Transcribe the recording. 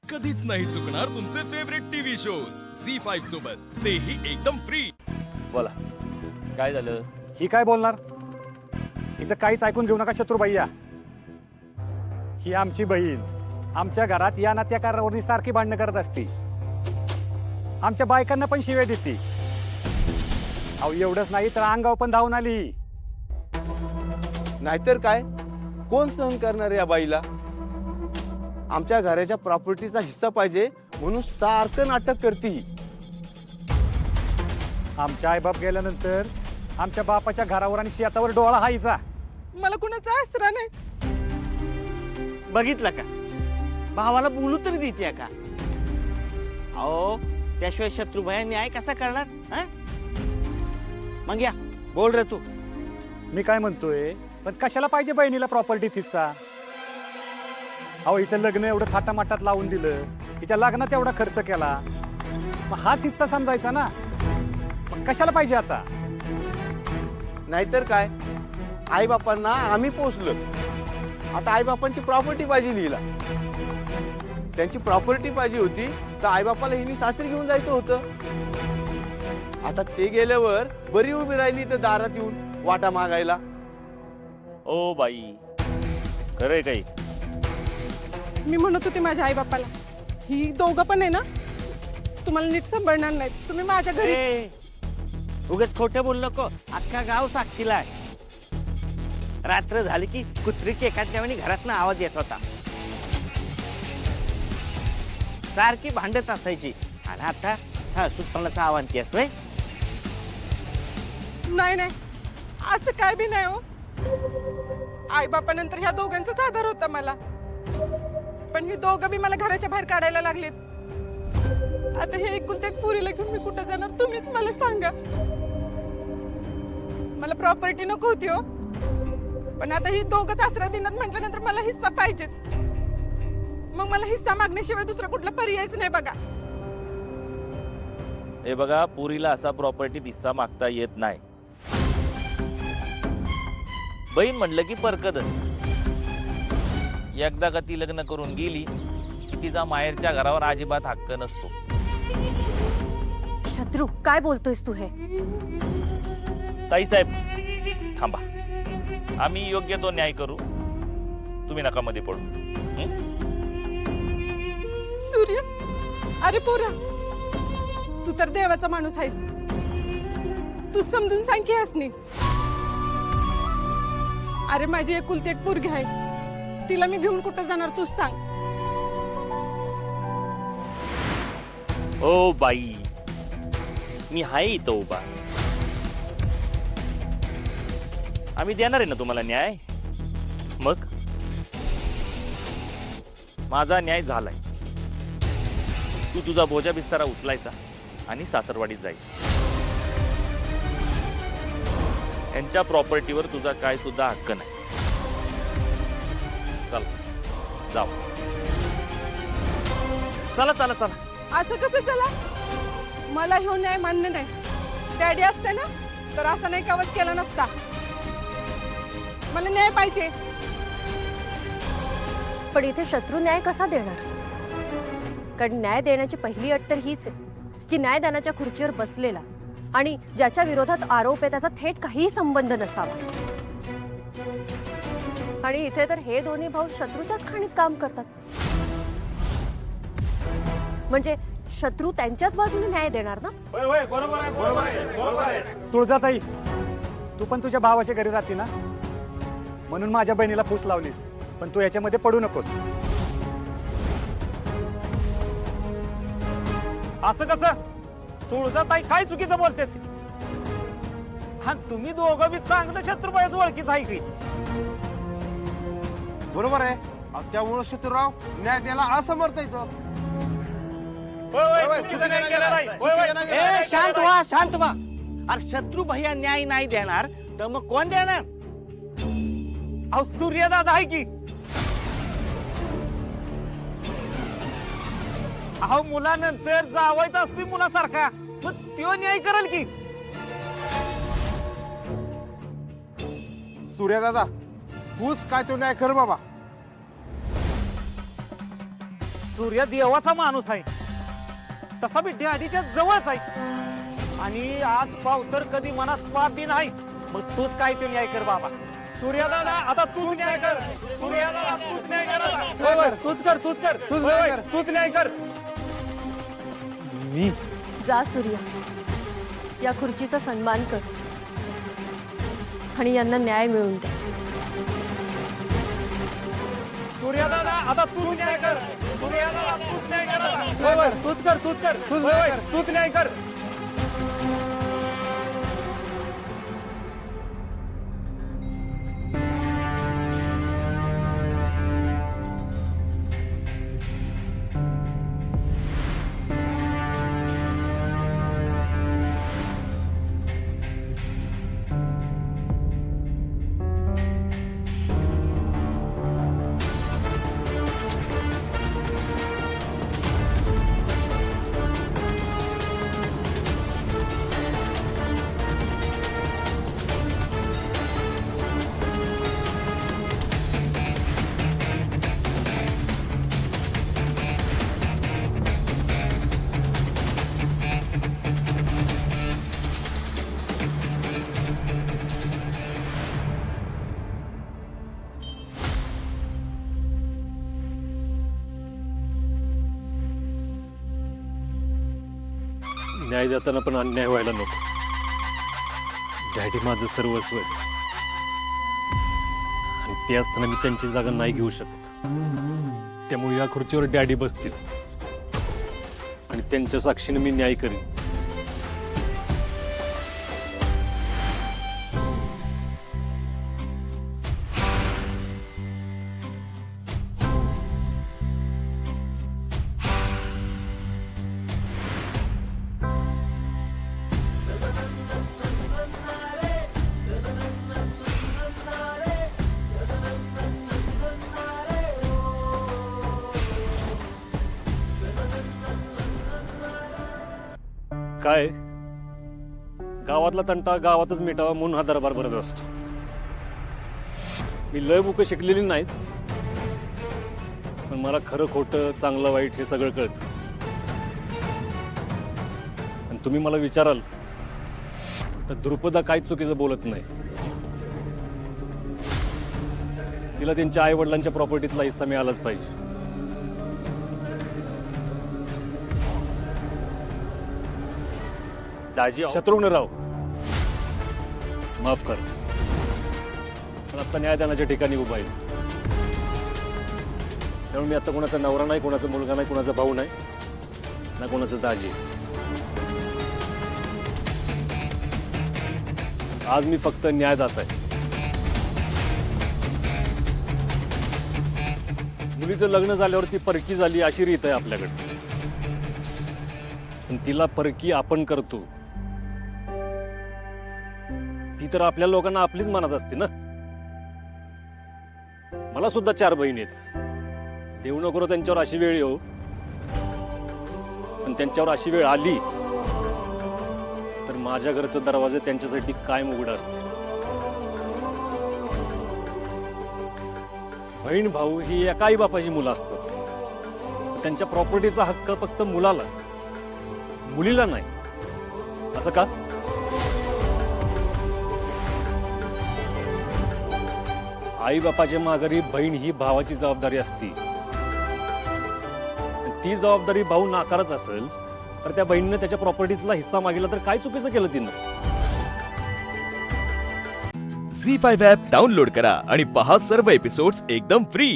कधीच नाही चुकणार तुमचे फेवरेट टीव्ही शोज झी5 सोबत, तेही एकदम फ्री। बोला काय झालं? ही काय बोलणार? हिचं काहीच ऐकून घेऊ नका शत्रुबाईया। ही आमची बहीण आमच्या घरात या ना त्या कारणावरून सारखी भांडणं करत असते, आमच्या बायकांना पण शिव्या देते। अहो एवढंच नाही तर अंगावर पण धावून आली। नाहीतर काय, कोण सहन करणार या बाईला? आमच्या घराच्या प्रॉपर्टीचा हिस्सा पाहिजे म्हणून सारखं नाटक करते ही। आमच्या आईबाप गेल्यानंतर आमच्या बापाच्या घरावर आणि शेतावर डोळा हायचा। मला कुणाचा आसरा नाही। बघितलं का, भावाला बोलू तरी देते का? अहो त्याशिवाय शत्रुभाई न्याय कसा करणार? हा? मग या बोल रे तू। मी काय म्हणतोय, पण कशाला पाहिजे बहिणीला प्रॉपर्टी हिस्सा? अहो हिचं लग्न एवढं थाटामाटात लावून दिलं, तिच्या लग्नात एवढा खर्च केला, मग हाच हिस्सा समजायचा ना। मग कशाला पाहिजे आता? नाहीतर काय, आई बापांना आम्ही पोचलो, आता आई बापांची प्रॉपर्टी पाहिजे लिहिला। त्यांची प्रॉपर्टी पाहिजे होती तर आई बापाला हिनी सासरी घेऊन जायचं होतं। आता ते गेल्यावर बरी उभी राहिली तर दारात येऊन वाटा मागायला। ओ बाई, खरंय काही? मी म्हणत होते माझ्या आई बापाला, ही दोघं पण आहे ना तुम्हाला नीट सांभाळणार नाहीत, तुम्ही माझ्या घरी। उगाच खोटं बोल नको, अख्खा गाव साक्षीला आहे। रात्र झाली की कुत्री केकाच्या वेळी घरातनं आवाज येत होता, सारखी भांडत असायची। आणि आता सासूपणाचा आवाज येस वय? नाही नाही, असं काय बी नाही हो। आई बापानंतर ह्या दोघांचाच आधार होता मला, पण ही दोघं बी मला घराच्या बाहेर काढायला लागलेत। आता हे एकुलते एक पुरीला घेऊन मी कुठं जाणार, तुम्हीच मला सांगा। मला प्रॉपर्टी नको होती हो, पण आता ही दोघं आसरा दिनात म्हटल्यानंतर मला हिस्सा पाहिजेच। मग मला हिस्सा मागण्याशिवाय दुसरा कुठला पर्यायच नाही बघा। हे बघा, पुरीला असा प्रॉपर्टी हिस्सा मागता येत नाही। बहीण म्हणलं की परकद, एकदा का ती लग्न करून गेली की तिचा माहेरच्या घरावर अजिबात हक्क नसतो। शत्रू, काय बोलतोयस तू हे? ताईसाहेब थांबा, आम्ही योग्य तो न्याय करू, तुम्ही नका मध्ये पडू। सूर्य, अरे पोरा, तू तर देवाचा माणूस आहेस, तू समजून सांग की हसनी। अरे माझी एकुलती एक पोरगी आहे, तिला मी घेऊन कुठं जाणार तूच सांग। ओ बाई, मी हाय इथं उभा, आम्ही देणार आहे ना तुम्हाला न्याय। मग माझा न्याय झालाय, तू तुझा बोजा बिस्तारा उचलायचा आणि सासरवाडीत जायचं। यांच्या प्रॉपर्टीवर तुझा काय सुद्धा हक्क नाही। चल जाऊ, चला चला चला। असं कसं चला? मला ह्यो न्याय मान्य नाही। डॅडी असते ना तर असं नाही कवच केला नसता। मला न्याय पाहिजे। पण इथे शत्रू न्याय कसा देणार? कारण न्याय देण्याची पहिली अट तर हीच आहे की न्यायदानाच्या खुर्चीवर बसलेला आणि ज्याच्या विरोधात आरोप आहे त्याचा थेट काहीही संबंध नसावा। आणि इथे तर हे दोन्ही भाऊ शत्रूच्याच खाणीत काम करतात, म्हणजे शत्रू त्यांच्याच बाजूने न्याय देणार ना? तुळजाताई, तू पण तुझ्या भावाच्या घरी राहते ना, म्हणून माझ्या बहिणीला फूस लावलीस, पण तू याच्यामध्ये पडू नकोस। असं कसं? तुळजाताई काय चुकीचं बोलतेत? हा, तुम्ही दोघं बी चांगलं शत्रुबाईच ओळखीच आहे की? बरोबर आहे, त्यामुळे शत्रुराव न्याय द्यायला असमर्थ येतो। चुकीचं काही केलं नाही। ए शांत व्हा, शांत व्हा। अरे शत्रू भैया न्याय नाही देणार तर मग कोण देणार? अहो सूर्यदादा आहे की? अहो मुलानंतर जावायचं असते मुलासारखा, मग त्यो न्याय करेल की? सूर्यदादा, तूच काय तो न्याय कर बाबा। सूर्या देवाचा माणूस आहे, तसा मी डॅडीच्या जवळच आहे. आणि आज पाव तर कधी मनात पाप बी नाही. मग तूच काय ते न्याय कर बाबा. सूर्यादादा आता तूच न्याय कर. सूर्यादादा तूच न्याय कर आता. होय, तूच कर, तूच कर, तूच न्याय कर. मी जा सूर्या, या खुर्चीचा सन्मान कर आणि यांना न्याय मिळवून दे. सूर्यादादा आता तूच न्याय कर. सूर्यादादा तूच न्याय कर आता. होय, तूच कर, तूच कर, तूच न्याय कर. न्याय देताना पण अन्याय व्हायला नको. डॅडी माझं सर्वस्व आहे आणि ते असताना मी त्यांची जागा नाही घेऊ शकत. त्यामुळे या खुर्चीवर डॅडी बसतील आणि त्यांच्या साक्षीने मी न्याय करीन. काय गावातला तंटा गावातच मिटावा म्हणून हा दरबार भरत असतो. मी लय बुकं शिकलेली नाहीत, पण मला खरं खोटं चांगलं वाईट हे सगळं कळतं. आणि तुम्ही मला विचाराल तर द्रुपदा काही चुकीचं बोलत नाही. तिला त्यांच्या आई वडिलांच्या प्रॉपर्टीतला हिस्सा मिळालाच पाहिजे. दाजी शत्रुघ्नराव, माफ कर, पण आता न्यायदानाच्या ठिकाणी उभा आहे. त्यामुळे मी आता कोणाचा नवरा नाही, कोणाचा मुलगा नाही, कोणाचा भाऊ नाही, ना कोणाचा दाजी. आज मी फक्त न्यायदाता आहे. मुलीचं लग्न झाल्यावर ती परकी झाली अशी रीत आहे आपल्याकडे. पण तिला परकी आपण करतो ती तर आपल्या लोकांना आपलीच मनात असते ना. मला सुद्धा 4 बहिणी आहेत. देऊ नको त्यांच्यावर अशी वेळ येऊ, पण त्यांच्यावर अशी वेळ आली तर माझ्या घरचे दरवाजे त्यांच्यासाठी कायम उघडे असतील. बहीण भाऊ ही एका आई बापाची मुलं असतात. त्यांच्या प्रॉपर्टीचा हक्क फक्त मुलाला, मुलीला नाही. असं का? आई बापाच्या माघारी बहीण ही भावाची जबाबदारी असती. ती जबाबदारी भाऊ नाकारत असेल तर त्या बहिणीने त्याच्या प्रॉपर्टीतला हिस्सा मागितला तर काय चुकीचं केलं तिनं? झी5 ॲप डाउनलोड करा आणि पहा सर्व एपिसोड्स एकदम फ्री.